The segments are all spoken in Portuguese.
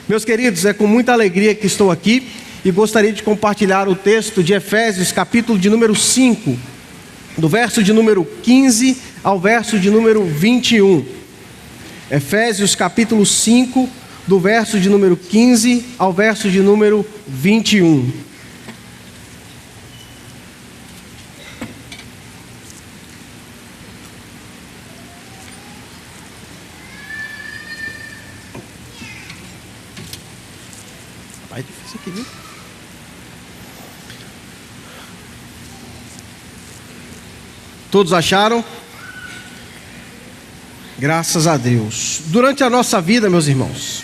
Meus queridos, é com muita alegria que estou aqui e gostaria de compartilhar o texto de Efésios, capítulo de número 5, do verso de número 15 ao verso de número 21. Efésios, capítulo 5, do verso de número 15 ao verso de número 21. É difícil aqui, viu? Todos acharam? Graças a Deus. Durante a nossa vida, meus irmãos,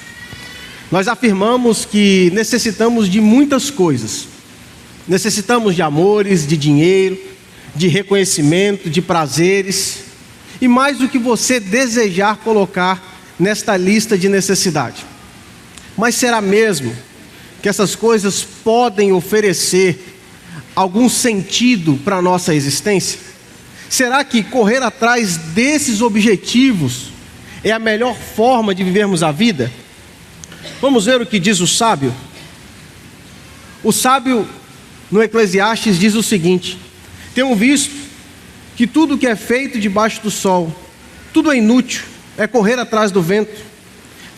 nós afirmamos que necessitamos de muitas coisas. Necessitamos de amores, de dinheiro, de reconhecimento, de prazeres e mais do que você desejar colocar nesta lista de necessidade. Mas será mesmo que essas coisas podem oferecer algum sentido para a nossa existência? Será que correr atrás desses objetivos é a melhor forma de vivermos a vida? Vamos ver o que diz o sábio. O sábio no Eclesiastes diz o seguinte: tenho visto que tudo que é feito debaixo do sol, tudo é inútil, é correr atrás do vento.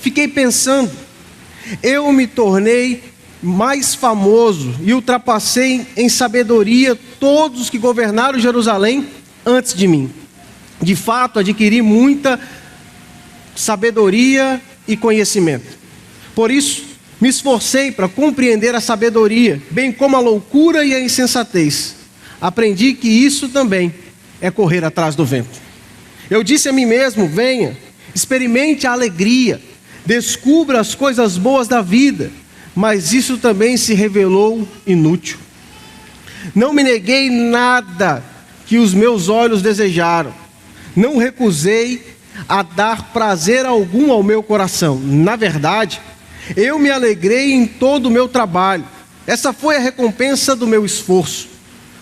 Fiquei pensando, eu me tornei mais famoso e ultrapassei em sabedoria todos os que governaram Jerusalém antes de mim. De fato, adquiri muita sabedoria e conhecimento. Por isso, me esforcei para compreender a sabedoria, bem como a loucura e a insensatez. Aprendi que isso também é correr atrás do vento. Eu disse a mim mesmo: venha, experimente a alegria, descubra as coisas boas da vida. Mas isso também se revelou inútil. Não me neguei nada que os meus olhos desejaram. Não recusei a dar prazer algum ao meu coração. Na verdade, eu me alegrei em todo o meu trabalho. Essa foi a recompensa do meu esforço.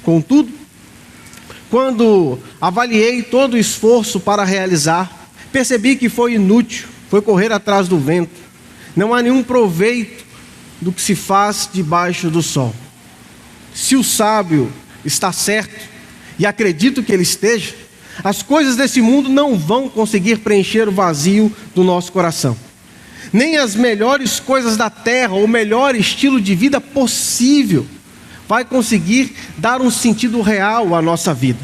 Contudo, quando avaliei todo o esforço para realizar, percebi que foi inútil, foi correr atrás do vento. Não há nenhum proveito do que se faz debaixo do sol. Se o sábio está certo, e acredito que ele esteja, as coisas desse mundo não vão conseguir preencher o vazio do nosso coração. Nem as melhores coisas da terra, ou o melhor estilo de vida possível, vai conseguir dar um sentido real à nossa vida.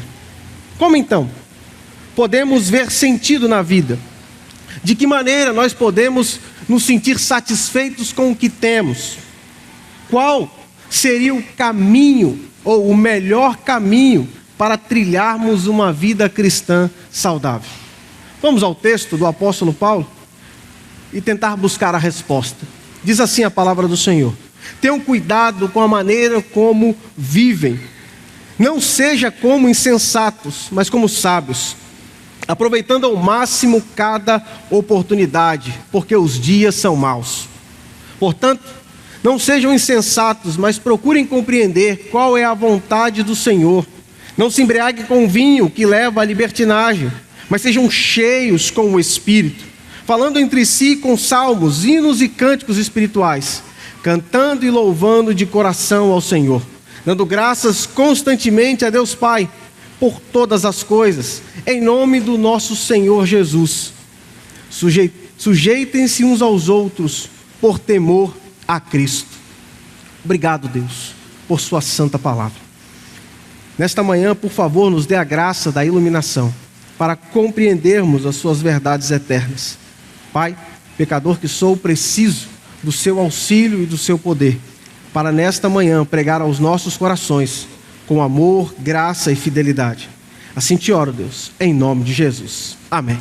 Como então podemos ver sentido na vida? De que maneira nós podemos nos sentir satisfeitos com o que temos? Qual seria o caminho, ou o melhor caminho, para trilharmos uma vida cristã saudável? Vamos ao texto do apóstolo Paulo e tentar buscar a resposta. Diz assim a palavra do Senhor: tenham cuidado com a maneira como vivem. Não seja como insensatos, mas como sábios, aproveitando ao máximo cada oportunidade, porque os dias são maus. Portanto, não sejam insensatos, mas procurem compreender qual é a vontade do Senhor. Não se embriaguem com vinho que leva à libertinagem, mas sejam cheios com o Espírito, falando entre si com salmos, hinos e cânticos espirituais, cantando e louvando de coração ao Senhor, dando graças constantemente a Deus Pai por todas as coisas, em nome do nosso Senhor Jesus. Sujeitem-se uns aos outros por temor a Cristo. Obrigado, Deus, por sua santa palavra. Nesta manhã, por favor, nos dê a graça da iluminação para compreendermos as suas verdades eternas. Pai, pecador que sou, preciso do seu auxílio e do seu poder para nesta manhã pregar aos nossos corações com amor, graça e fidelidade. Assim te oro, Deus, em nome de Jesus. Amém.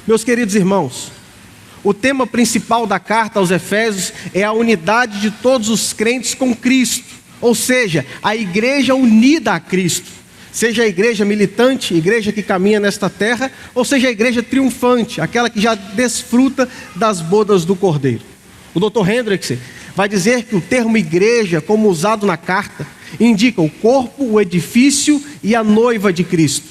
Meus queridos irmãos, o tema principal da carta aos Efésios é a unidade de todos os crentes com Cristo, ou seja, a igreja unida a Cristo. Seja a igreja militante, igreja que caminha nesta terra, ou seja a igreja triunfante, aquela que já desfruta das bodas do Cordeiro. O Dr. Hendricks vai dizer que o termo igreja, como usado na carta, indica o corpo, o edifício e a noiva de Cristo.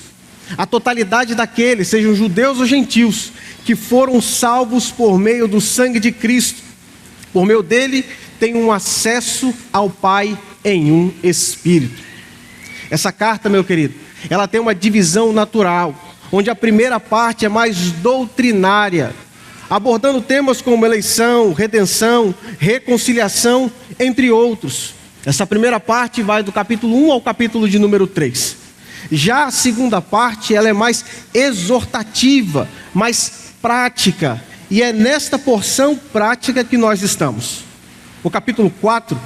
A totalidade daqueles, sejam judeus ou gentios, que foram salvos por meio do sangue de Cristo, Por meio dele, tem um acesso ao Pai em um Espírito. Essa carta, meu querido, ela tem uma divisão natural, onde a primeira parte é mais doutrinária, abordando temas como eleição, redenção, reconciliação, entre outros. Essa primeira parte vai do capítulo 1 ao capítulo de número 3. Já a segunda parte, ela é mais exortativa, mais prática, e é nesta porção prática que nós estamos. O capítulo 4,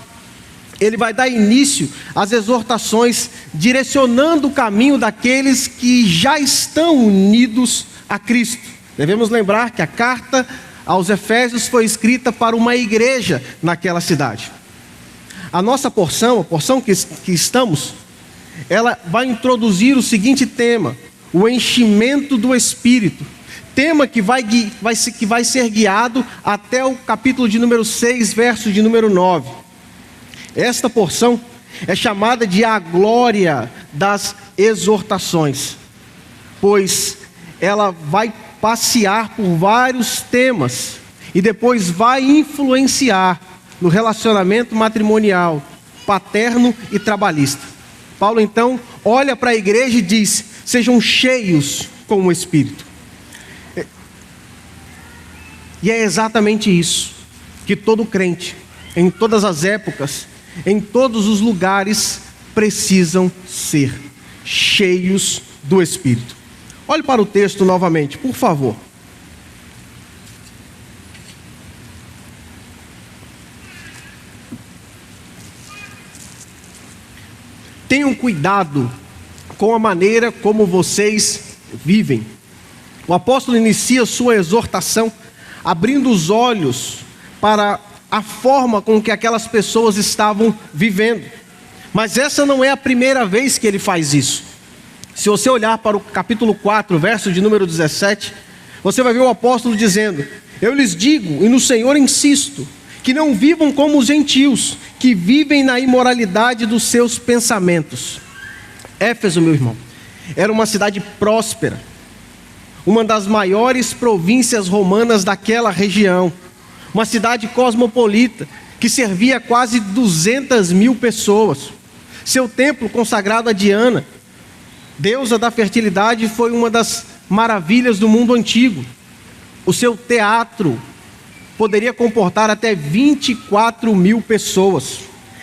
ele vai dar início às exortações, direcionando o caminho daqueles que já estão unidos a Cristo. Devemos lembrar que a carta aos Efésios foi escrita para uma igreja naquela cidade. A nossa porção, a porção que estamos, ela vai introduzir o seguinte tema: o enchimento do Espírito. Tema que vai ser guiado até o capítulo de número 6, verso de número 9. Esta porção é chamada de a glória das exortações, pois ela vai passear por vários temas e depois vai influenciar no relacionamento matrimonial, paterno e trabalhista. Paulo então olha para a igreja e diz: sejam cheios com o Espírito. E é exatamente isso que todo crente, em todas as épocas, em todos os lugares, precisam ser: cheios do Espírito. Olhe para o texto novamente, por favor. Tenham cuidado com a maneira como vocês vivem. O apóstolo inicia sua exortação abrindo os olhos para a forma com que aquelas pessoas estavam vivendo. Mas essa não é a primeira vez que ele faz isso. Se você olhar para o capítulo 4, verso de número 17, você vai ver o apóstolo dizendo: eu lhes digo, e no Senhor insisto, que não vivam como os gentios, que vivem na imoralidade dos seus pensamentos. Éfeso, meu irmão, era uma cidade próspera, uma das maiores províncias romanas daquela região, uma cidade cosmopolita, que servia quase 200 mil pessoas. Seu templo, consagrado a Diana, deusa da fertilidade, foi uma das maravilhas do mundo antigo. O seu teatro poderia comportar até 24 mil pessoas.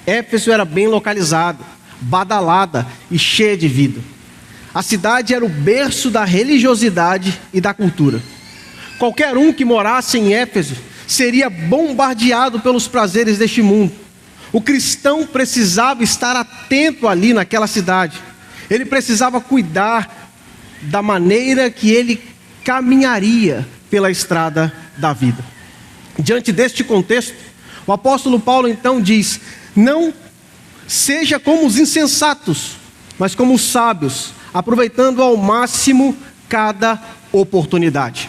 Éfeso era bem localizada, badalada e cheia de vida. A cidade era o berço da religiosidade e da cultura. Qualquer um que morasse em Éfeso seria bombardeado pelos prazeres deste mundo. O cristão precisava estar atento ali naquela cidade. Ele precisava cuidar da maneira que ele caminharia pela estrada da vida. Diante deste contexto, o apóstolo Paulo então diz: não seja como os insensatos, mas como os sábios, aproveitando ao máximo cada oportunidade.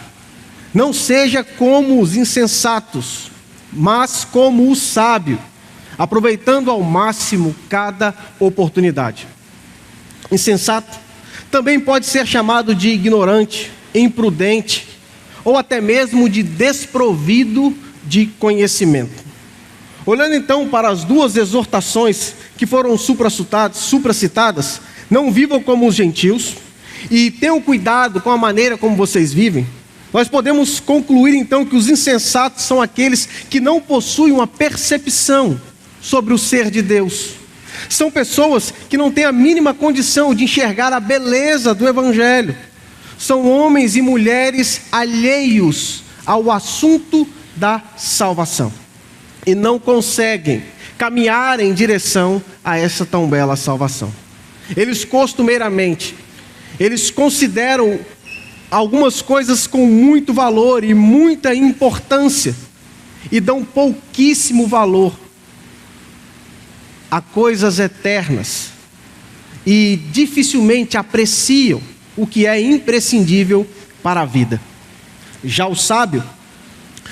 Não seja como os insensatos, mas como o sábio, aproveitando ao máximo cada oportunidade. Insensato também pode ser chamado de ignorante, imprudente, ou até mesmo de desprovido de conhecimento. Olhando então para as duas exortações que foram supracitadas, não vivam como os gentios e tenham cuidado com a maneira como vocês vivem, nós podemos concluir então que os insensatos são aqueles que não possuem uma percepção sobre o ser de Deus. São pessoas que não têm a mínima condição de enxergar a beleza do Evangelho. São homens e mulheres alheios ao assunto da salvação e não conseguem caminhar em direção a essa tão bela salvação. Eles costumeiramente, consideram algumas coisas com muito valor e muita importância e dão pouquíssimo valor a coisas eternas e dificilmente apreciam o que é imprescindível para a vida. Já o sábio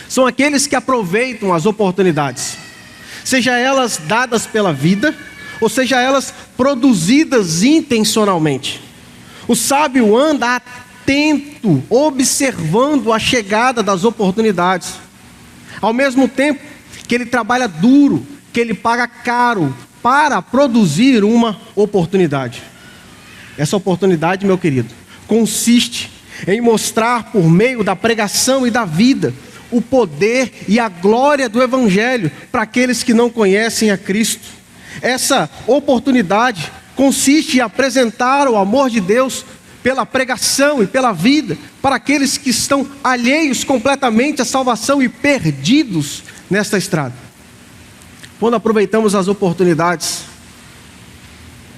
são aqueles que aproveitam as oportunidades, seja elas dadas pela vida, ou seja elas produzidas intencionalmente. O sábio anda atento, observando a chegada das oportunidades, ao mesmo tempo que ele trabalha duro, que ele paga caro para produzir uma oportunidade. Essa oportunidade, meu querido, consiste em mostrar por meio da pregação e da vida o poder e a glória do Evangelho para aqueles que não conhecem a Cristo. Essa oportunidade consiste em apresentar o amor de Deus pela pregação e pela vida para aqueles que estão alheios completamente à salvação e perdidos nesta estrada. Quando aproveitamos as oportunidades,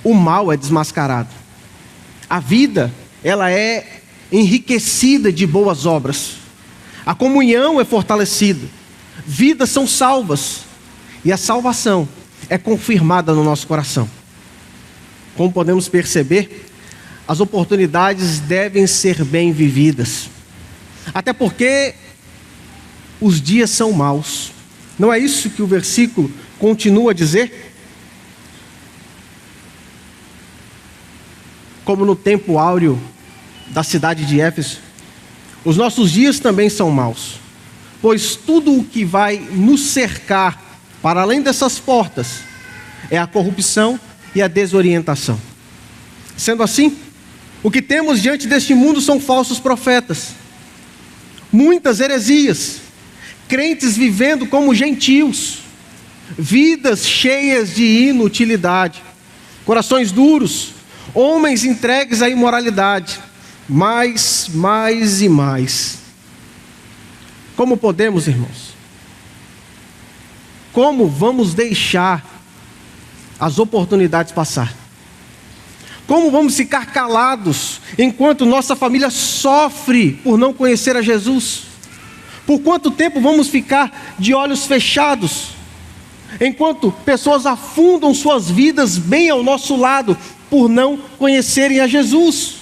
o mal é desmascarado. A vida, ela é enriquecida de boas obras. A comunhão é fortalecida. Vidas são salvas. E a salvação é confirmada no nosso coração. Como podemos perceber, as oportunidades devem ser bem vividas. Até porque os dias são maus. Não é isso que o versículo continua a dizer? Como no tempo áureo da cidade de Éfeso, os nossos dias também são maus, pois tudo o que vai nos cercar para além dessas portas é a corrupção e a desorientação. Sendo assim, o que temos diante deste mundo são falsos profetas, muitas heresias, crentes vivendo como gentios, vidas cheias de inutilidade, corações duros, homens entregues à imoralidade, mais e mais. Como podemos, irmãos? Como vamos deixar as oportunidades passar? Como vamos ficar calados enquanto nossa família sofre por não conhecer a Jesus? Por quanto tempo vamos ficar de olhos fechados enquanto pessoas afundam suas vidas bem ao nosso lado por não conhecerem a Jesus?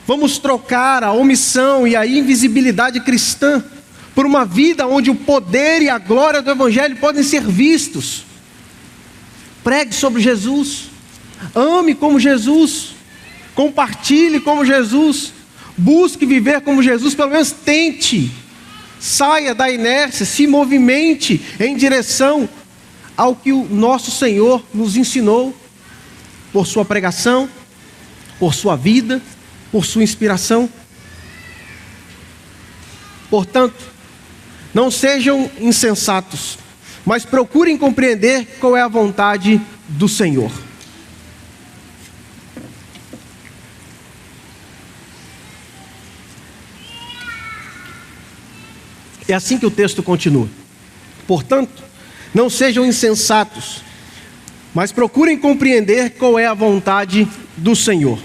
Vamos trocar a omissão e a invisibilidade cristã por uma vida onde o poder e a glória do Evangelho podem ser vistos. Pregue sobre Jesus, ame como Jesus, compartilhe como Jesus, busque viver como Jesus, pelo menos tente. Saia da inércia, se movimente em direção ao que o nosso Senhor nos ensinou, por sua pregação, por sua vida, por sua inspiração. Portanto, não sejam insensatos, mas procurem compreender qual é a vontade do Senhor. É assim que o texto continua. Portanto, não sejam insensatos, mas procurem compreender qual é a vontade do Senhor.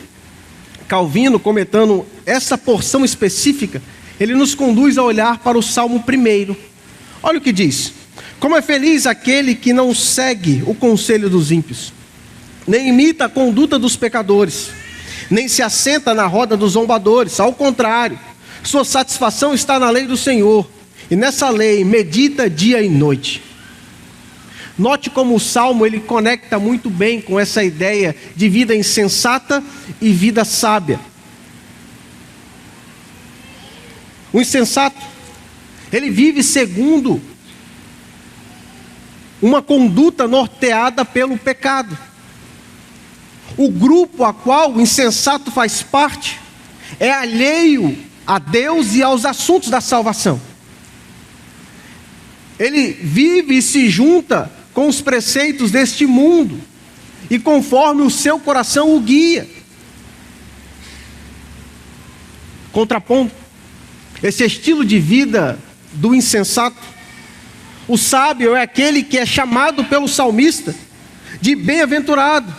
Calvino, comentando essa porção específica, ele nos conduz a olhar para o Salmo 1. Olha o que diz: como é feliz aquele que não segue o conselho dos ímpios, nem imita a conduta dos pecadores, nem se assenta na roda dos zombadores. Ao contrário, sua satisfação está na lei do Senhor, e nessa lei medita dia e noite. Note como o Salmo ele conecta muito bem com essa ideia de vida insensata e vida sábia. O insensato, ele vive segundo uma conduta norteada pelo pecado. O grupo a qual o insensato faz parte é alheio a Deus e aos assuntos da salvação. Ele vive e se junta com os preceitos deste mundo e conforme o seu coração o guia. Contrapondo esse estilo de vida do insensato, o sábio é aquele que é chamado pelo salmista de bem-aventurado.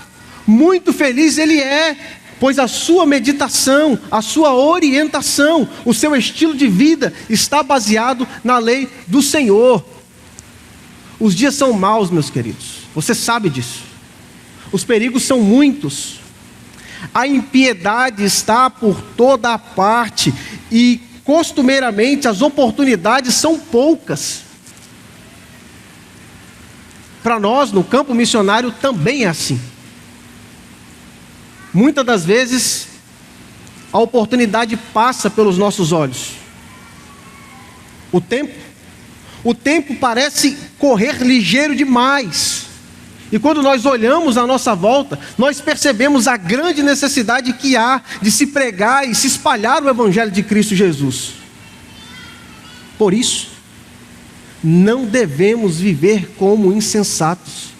Muito feliz ele é, pois a sua meditação, a sua orientação, o seu estilo de vida está baseado na lei do Senhor. Os dias são maus, meus queridos, você sabe disso. Os perigos são muitos. A impiedade está por toda a parte e costumeiramente as oportunidades são poucas. Para nós, no campo missionário, também é assim. Muitas das vezes, a oportunidade passa pelos nossos olhos. O tempo, O tempo parece correr ligeiro demais. E quando nós olhamos à nossa volta, nós percebemos a grande necessidade que há de se pregar e se espalhar o Evangelho de Cristo Jesus. Por isso, não devemos viver como insensatos.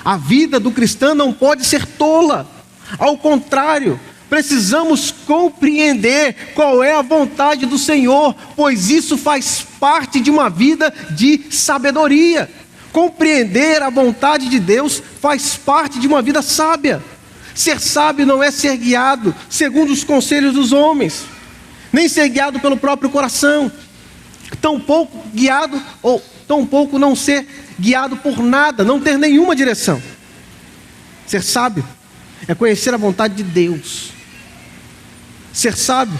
A vida do cristão não pode ser tola. Ao contrário, precisamos compreender qual é a vontade do Senhor, pois isso faz parte de uma vida de sabedoria. Compreender a vontade de Deus faz parte de uma vida sábia. Ser sábio não é ser guiado segundo os conselhos dos homens, nem ser guiado pelo próprio coração, tampouco não ser guiado por nada, não ter nenhuma direção. Ser sábio é conhecer a vontade de Deus. Ser sábio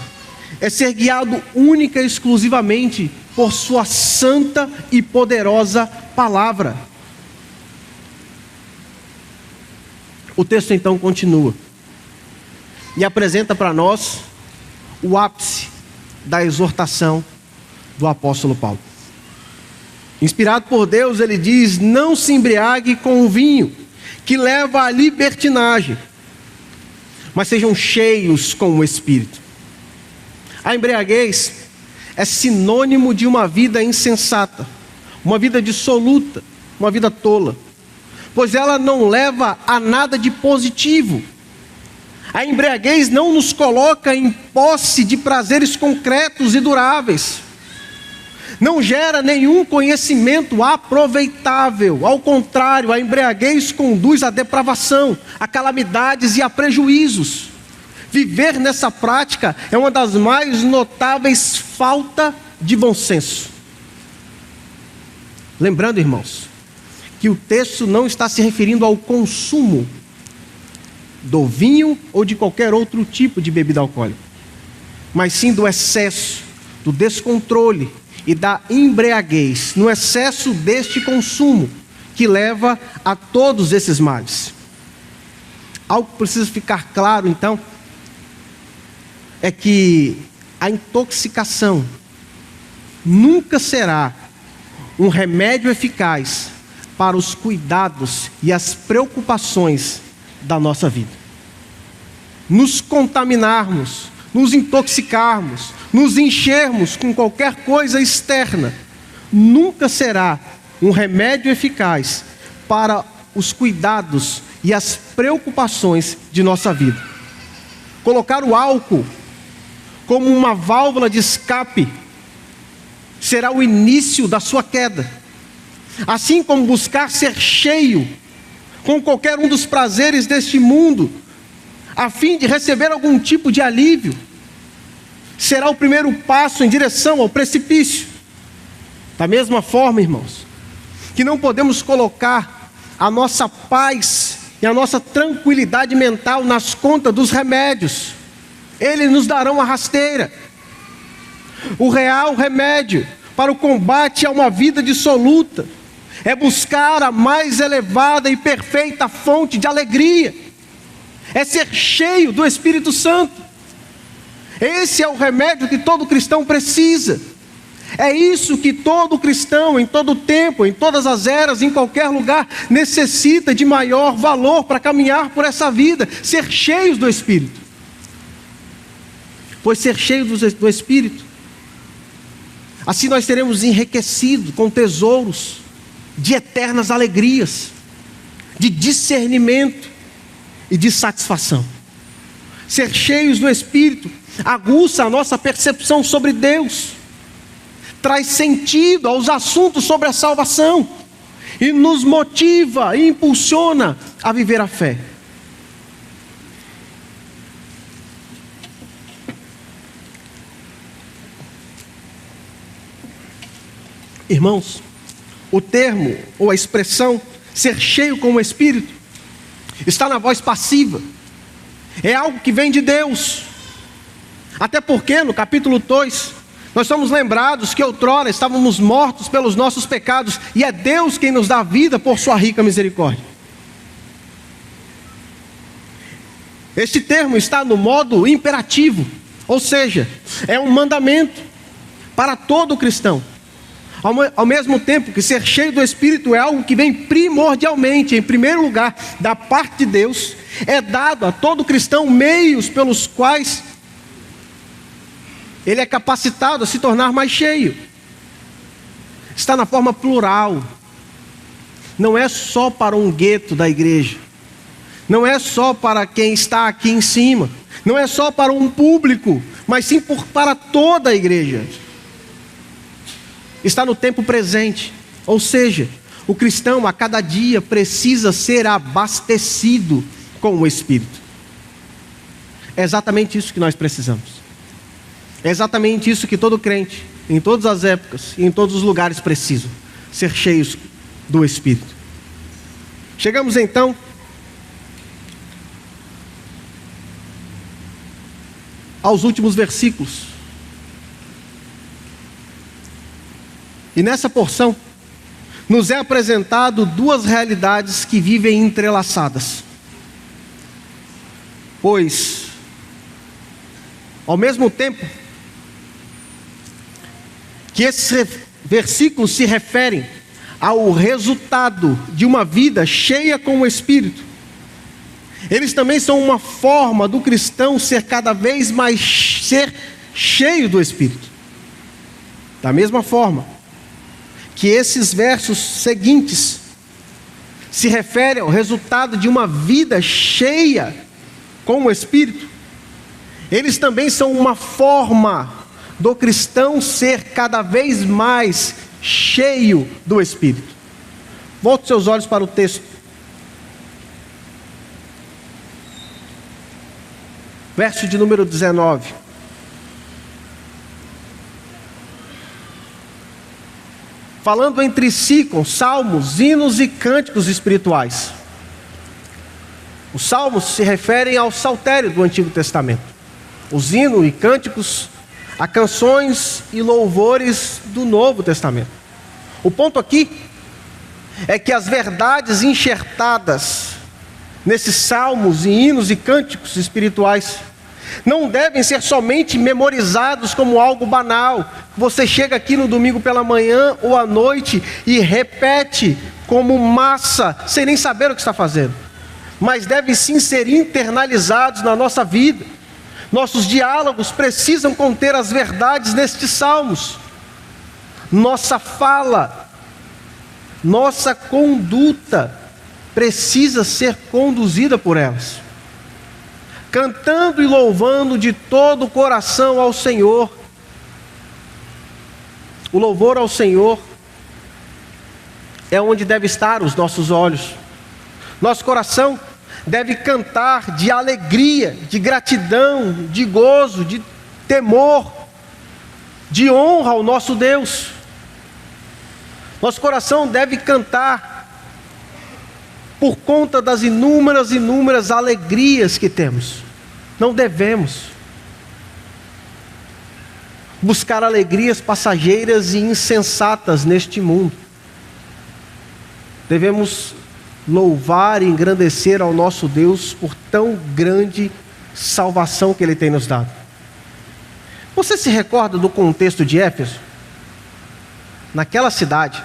é ser guiado única e exclusivamente por sua santa e poderosa palavra. O texto então continua e apresenta para nós o ápice da exortação do apóstolo Paulo. Inspirado por Deus, ele diz: não se embriague com o vinho, que leva à libertinagem, mas sejam cheios com o Espírito. A embriaguez é sinônimo de uma vida insensata, uma vida dissoluta, uma vida tola, pois ela não leva a nada de positivo. A embriaguez não nos coloca em posse de prazeres concretos e duráveis, não gera nenhum conhecimento aproveitável. Ao contrário, a embriaguez conduz à depravação, a calamidades e a prejuízos. Viver nessa prática é uma das mais notáveis falta de bom senso. Lembrando, irmãos, que o texto não está se referindo ao consumo do vinho ou de qualquer outro tipo de bebida alcoólica, mas sim do excesso, do descontrole e da embriaguez, no excesso deste consumo que leva a todos esses males. Algo que precisa ficar claro então é que a intoxicação nunca será um remédio eficaz para os cuidados e as preocupações da nossa vida. Nos contaminarmos, nos intoxicarmos, nos enchermos com qualquer coisa externa, nunca será um remédio eficaz para os cuidados e as preocupações de nossa vida. Colocar o álcool como uma válvula de escape será o início da sua queda, assim como buscar ser cheio com qualquer um dos prazeres deste mundo, a fim de receber algum tipo de alívio, será o primeiro passo em direção ao precipício. Da mesma forma, irmãos, que não podemos colocar a nossa paz e a nossa tranquilidade mental nas contas dos remédios. Eles nos darão a rasteira. O real remédio para o combate a uma vida dissoluta é buscar a mais elevada e perfeita fonte de alegria, é ser cheio do Espírito Santo. Esse é o remédio que todo cristão precisa. É isso que todo cristão, em todo tempo, em todas as eras, em qualquer lugar, necessita de maior valor para caminhar por essa vida, ser cheios do Espírito. Pois ser cheios do Espírito, assim nós seremos enriquecidos com tesouros de eternas alegrias, de discernimento e de satisfação. Ser cheios do Espírito aguça a nossa percepção sobre Deus, traz sentido aos assuntos sobre a salvação e nos motiva e impulsiona a viver a fé. Irmãos, o termo ou a expressão ser cheio com o Espírito está na voz passiva. É algo que vem de Deus. Até porque no capítulo 2, nós somos lembrados que outrora estávamos mortos pelos nossos pecados, e é Deus quem nos dá vida por sua rica misericórdia. Este termo está no modo imperativo, ou seja, é um mandamento para todo cristão. Ao mesmo tempo que ser cheio do Espírito é algo que vem primordialmente, em primeiro lugar, da parte de Deus, é dado a todo cristão meios pelos quais ele é capacitado a se tornar mais cheio. Está na forma plural. Não é só para um gueto da igreja. Não é só para quem está aqui em cima. Não é só para um público, mas sim para toda a igreja. Está no tempo presente. Ou seja, o cristão a cada dia precisa ser abastecido com o Espírito. É exatamente isso que nós precisamos. É exatamente isso que todo crente, em todas as épocas e em todos os lugares, precisa: ser cheios do Espírito. Chegamos então aos últimos versículos. E nessa porção nos é apresentado duas realidades que vivem entrelaçadas. Pois, ao mesmo tempo que esses versículos se referem ao resultado de uma vida cheia com o Espírito, eles também são uma forma do cristão ser cada vez mais cheio do Espírito. Da mesma forma que esses versos seguintes se referem ao resultado de uma vida cheia com o Espírito, eles também são uma forma do cristão ser cada vez mais cheio do Espírito. Volte seus olhos para o texto. Verso de número 19. Falando entre si com salmos, hinos e cânticos espirituais. Os salmos se referem ao saltério do Antigo Testamento. Os hinos e cânticos a canções e louvores do Novo Testamento. O ponto aqui é que as verdades enxertadas nesses salmos e hinos e cânticos espirituais não devem ser somente memorizados como algo banal. Você chega aqui no domingo pela manhã ou à noite e repete como massa, sem nem saber o que está fazendo. Mas devem sim ser internalizados na nossa vida. Nossos diálogos precisam conter as verdades nestes salmos. Nossa fala, nossa conduta precisa ser conduzida por elas. Cantando e louvando de todo o coração ao Senhor. O louvor ao Senhor é onde deve estar os nossos olhos. Nosso coração deve cantar de alegria, de gratidão, de gozo, de temor, de honra ao nosso Deus. Nosso coração deve cantar por conta das inúmeras alegrias que temos. Não devemos buscar alegrias passageiras e insensatas neste mundo. Devemos louvar e engrandecer ao nosso Deus por tão grande salvação que Ele tem nos dado. Você se recorda do contexto de Éfeso? Naquela cidade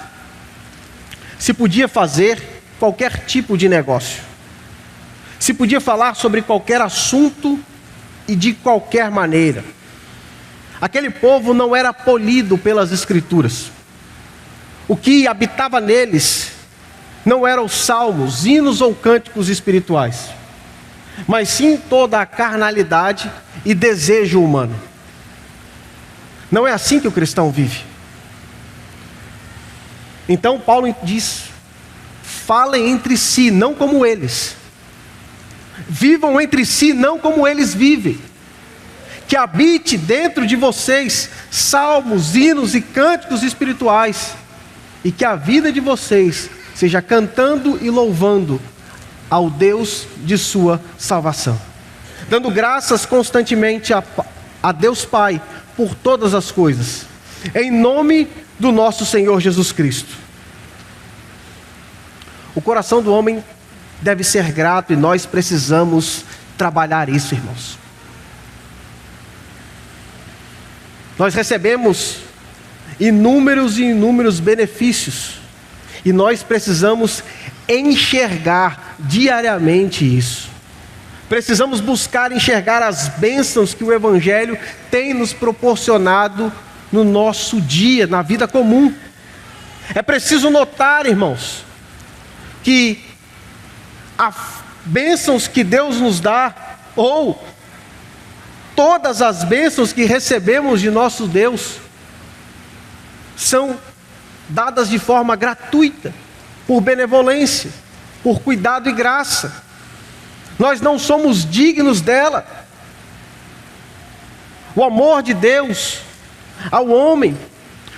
se podia fazer qualquer tipo de negócio. Se podia falar sobre qualquer assunto e de qualquer maneira. Aquele povo não era polido pelas Escrituras. O que habitava neles não eram os salmos, hinos ou cânticos espirituais, mas sim toda a carnalidade e desejo humano. Não é assim que o cristão vive. Então Paulo diz: falem entre si, não como eles. Vivam entre si, não como eles vivem. Que habite dentro de vocês salmos, hinos e cânticos espirituais, e que a vida de vocês seja cantando e louvando ao Deus de sua salvação, dando graças constantemente a Deus Pai por todas as coisas, em nome do nosso Senhor Jesus Cristo. O coração do homem deve ser grato e nós precisamos trabalhar isso, irmãos. Nós recebemos inúmeros e inúmeros benefícios. E nós precisamos enxergar diariamente isso. Precisamos buscar enxergar as bênçãos que o Evangelho tem nos proporcionado no nosso dia, na vida comum. É preciso notar, irmãos, que as bênçãos que Deus nos dá, ou todas as bênçãos que recebemos de nosso Deus, são dadas de forma gratuita, por benevolência, por cuidado e graça. Nós não somos dignos dela. O amor de Deus ao homem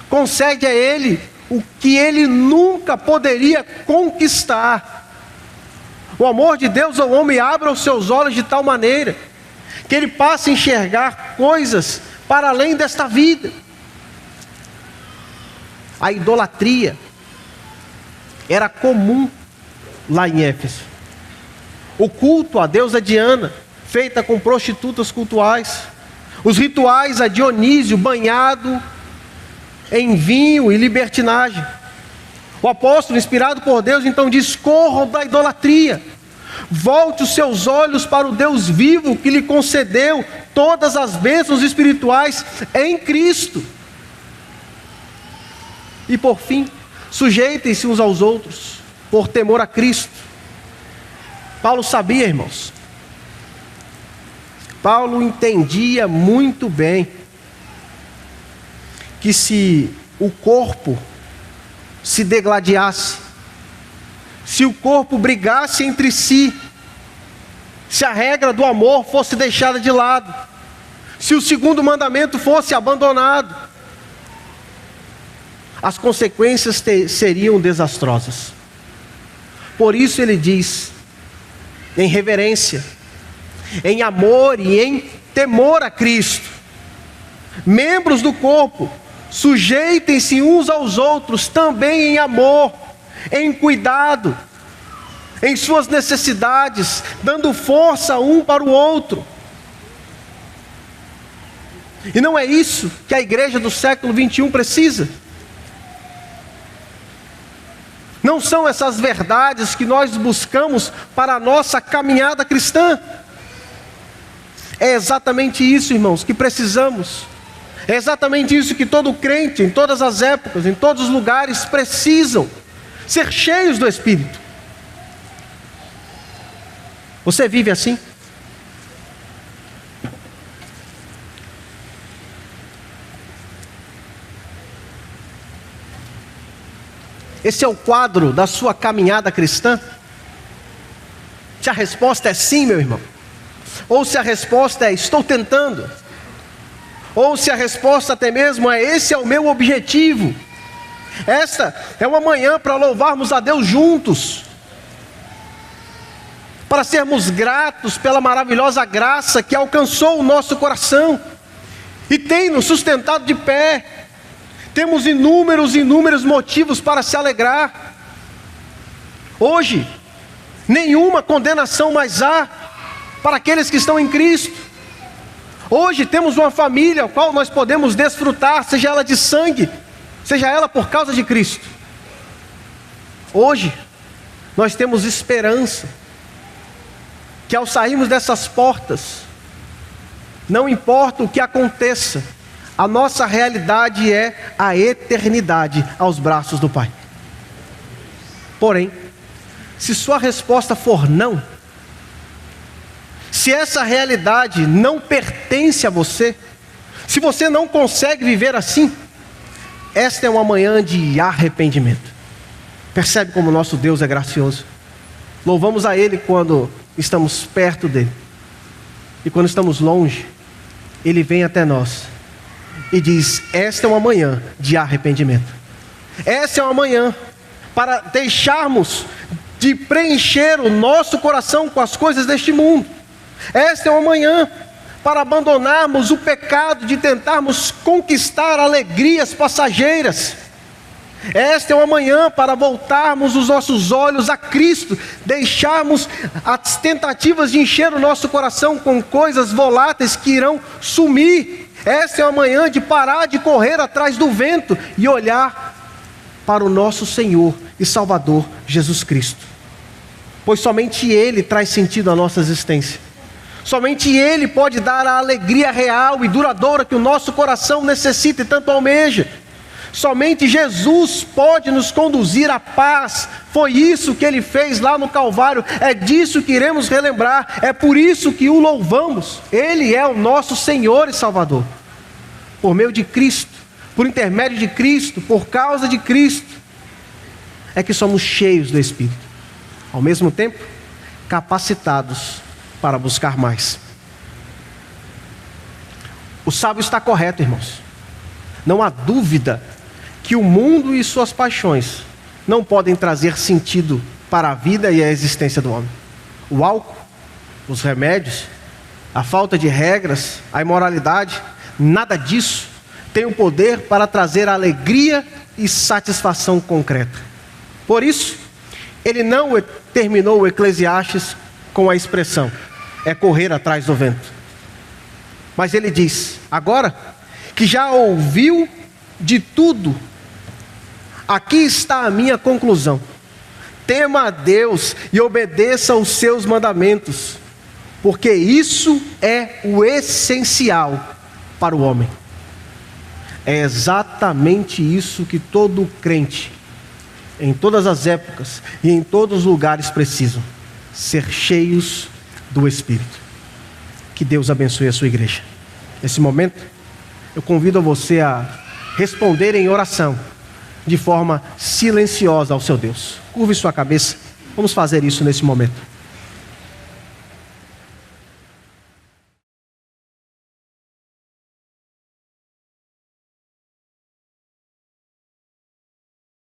concede a ele o que ele nunca poderia conquistar. O amor de Deus ao homem abre os seus olhos de tal maneira que ele passa a enxergar coisas para além desta vida. A idolatria era comum lá em Éfeso. O culto à deusa Diana, feita com prostitutas cultuais. Os rituais a Dionísio, banhado em vinho e libertinagem. O apóstolo, inspirado por Deus, então diz: corram da idolatria. Volte os seus olhos para o Deus vivo que lhe concedeu todas as bênçãos espirituais em Cristo. E por fim, sujeitem-se uns aos outros, por temor a Cristo. Paulo sabia, irmãos. Paulo entendia muito bem que se o corpo se degladiasse, se o corpo brigasse entre si, se a regra do amor fosse deixada de lado, se o segundo mandamento fosse abandonado, as consequências seriam desastrosas. Por isso ele diz, em reverência, em amor e em temor a Cristo, membros do corpo, sujeitem-se uns aos outros também em amor, em cuidado, em suas necessidades, dando força um para o outro. E não é isso que a igreja do século 21 precisa. Não são essas verdades que nós buscamos para a nossa caminhada cristã. É exatamente isso, irmãos, que precisamos. É exatamente isso que todo crente, em todas as épocas, em todos os lugares, precisam. Ser cheios do Espírito. Você vive assim? Esse é o quadro da sua caminhada cristã? Se a resposta é sim, meu irmão, ou se a resposta é estou tentando, ou se a resposta até mesmo é esse é o meu objetivo. Esta é uma manhã para louvarmos a Deus juntos, para sermos gratos pela maravilhosa graça que alcançou o nosso coração e tem nos sustentado de pé. Temos inúmeros motivos para se alegrar. Hoje, nenhuma condenação mais há para aqueles que estão em Cristo. Hoje temos uma família a qual nós podemos desfrutar, seja ela de sangue, seja ela por causa de Cristo. Hoje, nós temos esperança, que ao sairmos dessas portas, não importa o que aconteça, a nossa realidade é a eternidade aos braços do Pai. Porém, se sua resposta for não, se essa realidade não pertence a você, se você não consegue viver assim, esta é uma manhã de arrependimento. Percebe como nosso Deus é gracioso? Louvamos a Ele quando estamos perto dEle, e quando estamos longe, Ele vem até nós e diz: esta é uma manhã de arrependimento. Essa é uma manhã para deixarmos de preencher o nosso coração com as coisas deste mundo. Esta é uma manhã para abandonarmos o pecado de tentarmos conquistar alegrias passageiras. Esta é uma manhã para voltarmos os nossos olhos a Cristo, deixarmos as tentativas de encher o nosso coração com coisas voláteis que irão sumir. Esta é uma manhã de parar de correr atrás do vento e olhar para o nosso Senhor e Salvador Jesus Cristo. Pois somente Ele traz sentido à nossa existência. Somente Ele pode dar a alegria real e duradoura que o nosso coração necessita e tanto almeja. Somente Jesus pode nos conduzir à paz. Foi isso que Ele fez lá no Calvário. É disso que iremos relembrar. É por isso que o louvamos. Ele é o nosso Senhor e Salvador. Por meio de Cristo, por intermédio de Cristo, por causa de Cristo, é que somos cheios do Espírito. Ao mesmo tempo, capacitados para buscar mais. O sábio está correto, irmãos. Não há dúvida que o mundo e suas paixões não podem trazer sentido para a vida e a existência do homem. O álcool, os remédios, a falta de regras, a imoralidade, nada disso tem o poder para trazer alegria e satisfação concreta. Por isso, ele não terminou o Eclesiastes com a expressão, é correr atrás do vento. Mas ele diz, agora que já ouviu de tudo, aqui está a minha conclusão. Tema a Deus e obedeça aos seus mandamentos, porque isso é o essencial para o homem. É exatamente isso que todo crente, em todas as épocas e em todos os lugares precisam: ser cheios do Espírito. Que Deus abençoe a sua igreja. Nesse momento, eu convido a você a responder em oração, de forma silenciosa ao seu Deus. Curve sua cabeça, vamos fazer isso nesse momento.